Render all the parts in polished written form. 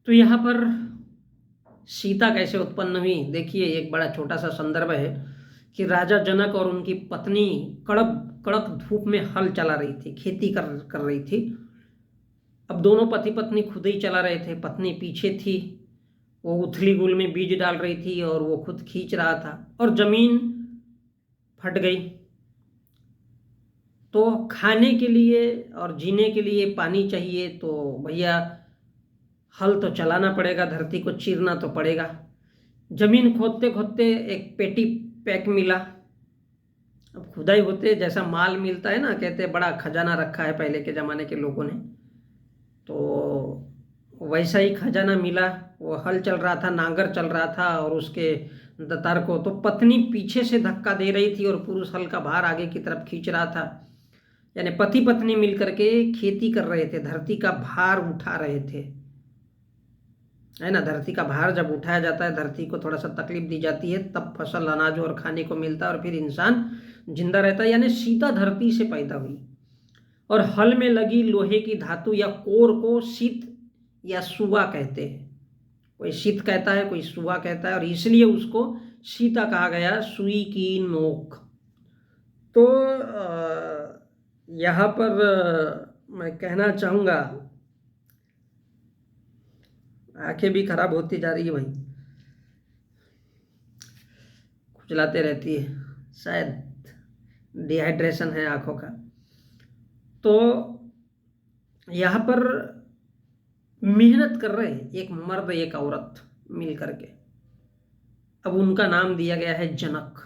तो यहाँ पर सीता कैसे उत्पन्न हुई, देखिए एक बड़ा छोटा सा संदर्भ है कि राजा जनक और उनकी पत्नी कड़क कड़क धूप में हल चला रही थी, खेती कर कर रही थी। अब दोनों पति पत्नी खुद ही चला रहे थे, पत्नी पीछे थी, वो उथली गुल में बीज डाल रही थी और वो खुद खींच रहा था, और जमीन फट गई। तो खाने के लिए और जीने के लिए पानी चाहिए, तो भैया हल तो चलाना पड़ेगा, धरती को चीरना तो पड़ेगा। जमीन खोदते खोदते एक पेटी पैक मिला। अब खुदाई होते जैसा माल मिलता है ना, कहते हैं बड़ा खजाना रखा है पहले के ज़माने के लोगों ने, तो वैसा ही खजाना मिला। वो हल चल रहा था, नांगर चल रहा था, और उसके दतार को तो पत्नी पीछे से धक्का दे रही थी और पुरुष हल का भार आगे की तरफ खींच रहा था। यानी पति पत्नी मिलकर के खेती कर रहे थे, धरती का भार उठा रहे थे, है ना। धरती का भार जब उठाया जाता है, धरती को थोड़ा सा तकलीफ दी जाती है, तब फसल अनाज और खाने को मिलता है और फिर इंसान जिंदा रहता है। यानी सीता धरती से पैदा हुई, और हल में लगी लोहे की धातु या कोर को शीत या सुवा कहते हैं। कोई शीत कहता है, कोई सुवा कहता है, और इसलिए उसको सीता कहा गया, सुई की नोक। तो यहाँ पर मैं कहना चाहूँगा, आंखें भी खराब होती जा रही है भाई, खुजलाते रहती है, शायद डिहाइड्रेशन है आंखों का। तो यहाँ पर मेहनत कर रहे हैं एक मर्द एक औरत मिल करके। अब उनका नाम दिया गया है जनक।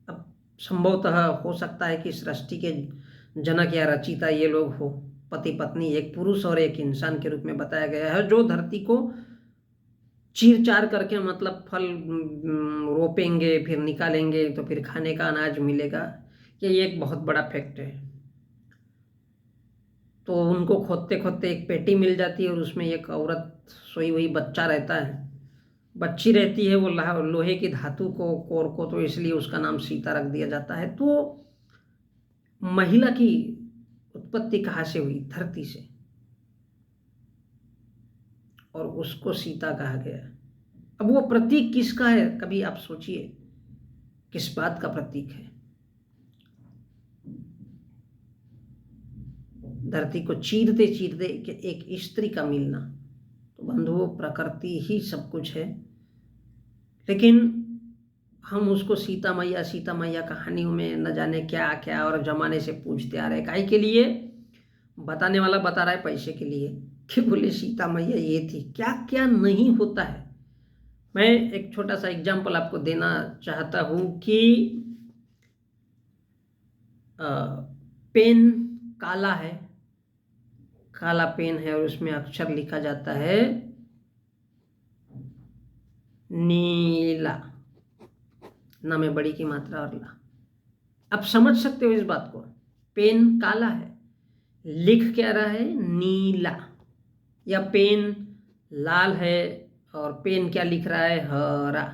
अब संभवतः हो सकता है कि सृष्टि के जनक या रचिता ये लोग हो, पति पत्नी, एक पुरुष और एक इंसान के रूप में बताया गया है, जो धरती को चीर चार करके, मतलब फल रोपेंगे, फिर निकालेंगे, तो फिर खाने का अनाज मिलेगा। ये एक बहुत बड़ा फैक्ट है। तो उनको खोदते खोदते एक पेटी मिल जाती है, और उसमें एक औरत सोई हुई, बच्चा रहता है, बच्ची रहती है। वो लोहे की धातु को, कोर को, तो इसलिए उसका नाम सीता रख दिया जाता है। तो महिला की उत्पत्ति कहाँ से हुई? धरती से, और उसको सीता कहा गया। अब वो प्रतीक किसका है, कभी आप सोचिए, किस बात का प्रतीक है? धरती को चीरते चीरते एक स्त्री का मिलना, तो बंधुओं प्रकृति ही सब कुछ है। लेकिन हम उसको सीता मैया कहानियों में न जाने क्या क्या और जमाने से पूछते आ रहे, काहे के लिए? बताने वाला बता रहा है पैसे के लिए, कि बोले सीता मैया ये थी। क्या क्या नहीं होता है। मैं एक छोटा सा एग्जाम्पल आपको देना चाहता हूँ कि पेन काला है, काला पेन है, और उसमें अक्षर लिखा जाता है नीला, ना में बड़ी की मात्रा और ला। आप समझ सकते हो इस बात को? पेन काला है, लिख क्या रहा है? नीला। या पेन लाल है और पेन क्या लिख रहा है? हरा।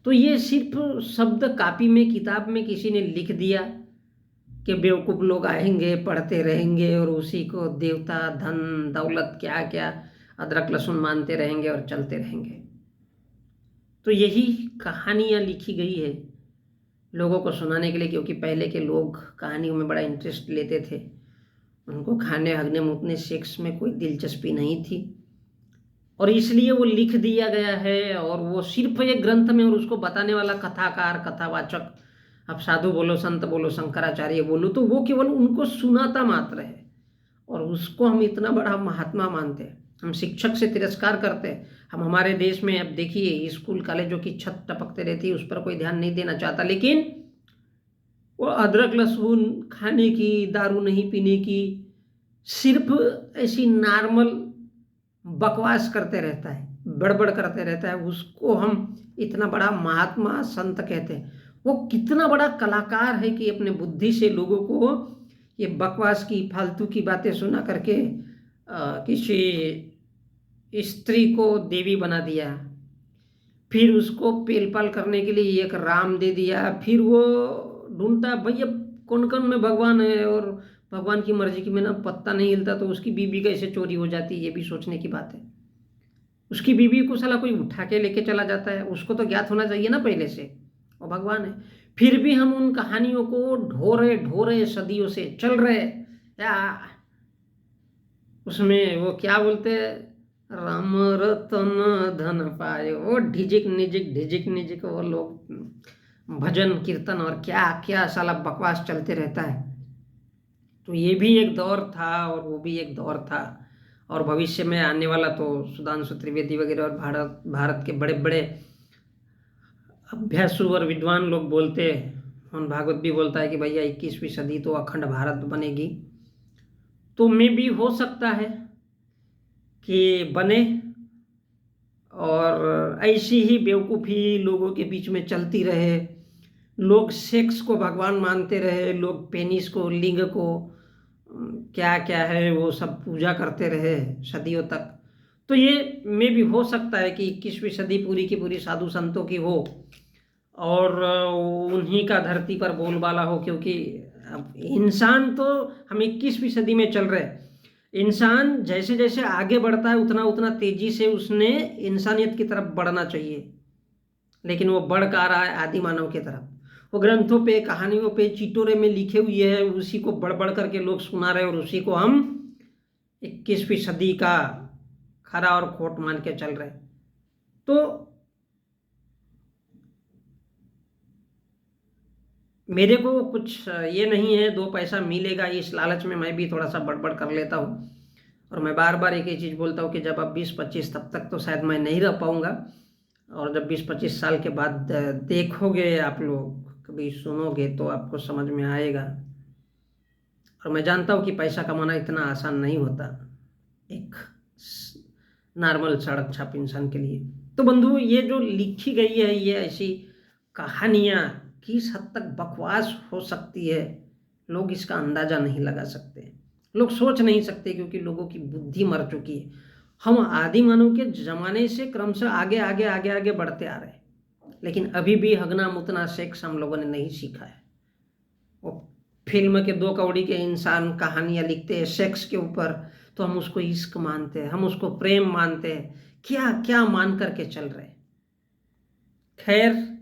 तो ये सिर्फ शब्द कापी में, किताब में किसी ने लिख दिया कि बेवकूफ़ लोग आएंगे, पढ़ते रहेंगे, और उसी को देवता, धन दौलत, क्या क्या अदरक लहसुन मानते रहेंगे और चलते रहेंगे। तो यही कहानियाँ लिखी गई है लोगों को सुनाने के लिए, क्योंकि पहले के लोग कहानियों में बड़ा इंटरेस्ट लेते थे। उनको खाने हगने मुतने, सेक्स में कोई दिलचस्पी नहीं थी, और इसलिए वो लिख दिया गया है। और वो सिर्फ एक ग्रंथ में, और उसको बताने वाला कथाकार, कथावाचक, अब साधु बोलो, संत बोलो, शंकराचार्य बोलो, तो वो केवल उनको सुनाता मात्र है, और उसको हम इतना बड़ा महात्मा मानते हैं। हम शिक्षक से तिरस्कार करते हैं। हम हमारे देश में अब देखिए, स्कूल कॉलेजों की छत टपकते रहती है, उस पर कोई ध्यान नहीं देना चाहता, लेकिन वो अदरक लहसुन खाने की, दारू नहीं पीने की, सिर्फ ऐसी नॉर्मल बकवास करते रहता है, बड़बड़ करते रहता है, उसको हम इतना बड़ा महात्मा संत कहते हैं। वो कितना बड़ा कलाकार है कि अपने बुद्धि से लोगों को ये बकवास की, फालतू की बातें सुना करके किसी स्त्री को देवी बना दिया, फिर उसको पेल पाल करने के लिए एक राम दे दिया, फिर वो ढूंढता भैया कौन कौन में भगवान है, और भगवान की मर्जी की में ना पत्ता नहीं हिलता तो उसकी बीबी कैसे चोरी हो जाती है, ये भी सोचने की बात है। उसकी बीबी को साला कोई उठा के लेके चला जाता है, उसको तो ज्ञात होना चाहिए ना पहले से, और भगवान है। फिर भी हम उन कहानियों को ढो रहे सदियों से चल रहे या उसमें वो क्या बोलते हैं, राम रतन धन पाए, वो ढिजिक निजिक वो लोग भजन कीर्तन और क्या क्या साला बकवास चलते रहता है। तो ये भी एक दौर था और वो भी एक दौर था, और भविष्य में आने वाला तो सुधांशु त्रिवेदी वगैरह और भारत के बड़े बड़े अभ्यासु और विद्वान लोग बोलते हैं, मोहन भागवत भी बोलता है कि भैया 21वीं सदी तो अखंड भारत बनेगी। तो मे भी हो सकता है कि बने, और ऐसी ही बेवकूफ़ी लोगों के बीच में चलती रहे, लोग सेक्स को भगवान मानते रहे, लोग पेनिस को, लिंग को, क्या क्या है वो सब पूजा करते रहे सदियों तक। तो ये में भी हो सकता है कि 21वीं सदी पूरी की पूरी साधु संतों की हो और उन्हीं का धरती पर बोलबाला हो, क्योंकि अब इंसान तो हम 21वीं सदी में चल रहे हैं। इंसान जैसे जैसे आगे बढ़ता है उतना उतना तेजी से उसने इंसानियत की तरफ बढ़ना चाहिए, लेकिन वो बढ़ का रहा है आदि मानव की तरफ। वो ग्रंथों पे, कहानियों पे, चिटोरे में लिखे हुए है, उसी को बढ़ बढ़ करके लोग सुना रहे और उसी को हम 21वीं सदी का खरा और खोट मान के चल रहे। तो मेरे को कुछ ये नहीं है 2 पैसा मिलेगा, इस लालच में मैं भी थोड़ा सा बड़बड़ कर लेता हूँ। और मैं बार बार एक ही चीज़ बोलता हूँ कि जब आप 20-25 तब तक तो शायद मैं नहीं रह पाऊँगा, और जब 20-25 साल के बाद देखोगे आप लोग, कभी सुनोगे तो आपको समझ में आएगा। और मैं जानता हूँ कि पैसा कमाना इतना आसान नहीं होता एक नॉर्मल सड़क छाप इंसान के लिए। तो बंधु, ये जो लिखी गई है ये ऐसी कहानियाँ किस हद तक बकवास हो सकती है, लोग इसका अंदाजा नहीं लगा सकते, लोग सोच नहीं सकते, क्योंकि लोगों की बुद्धि मर चुकी है। हम आदि मानव के जमाने से क्रमशः आगे आगे आगे आगे बढ़ते आ रहे हैं, लेकिन अभी भी हगना मुतना सेक्स हम लोगों ने नहीं सीखा है। वो फिल्म के 2 कौड़ी के इंसान कहानियाँ लिखते हैं सेक्स के ऊपर, तो हम उसको इश्क मानते हैं, हम उसको प्रेम मानते हैं, क्या क्या मान करके चल रहे हैं। खैर,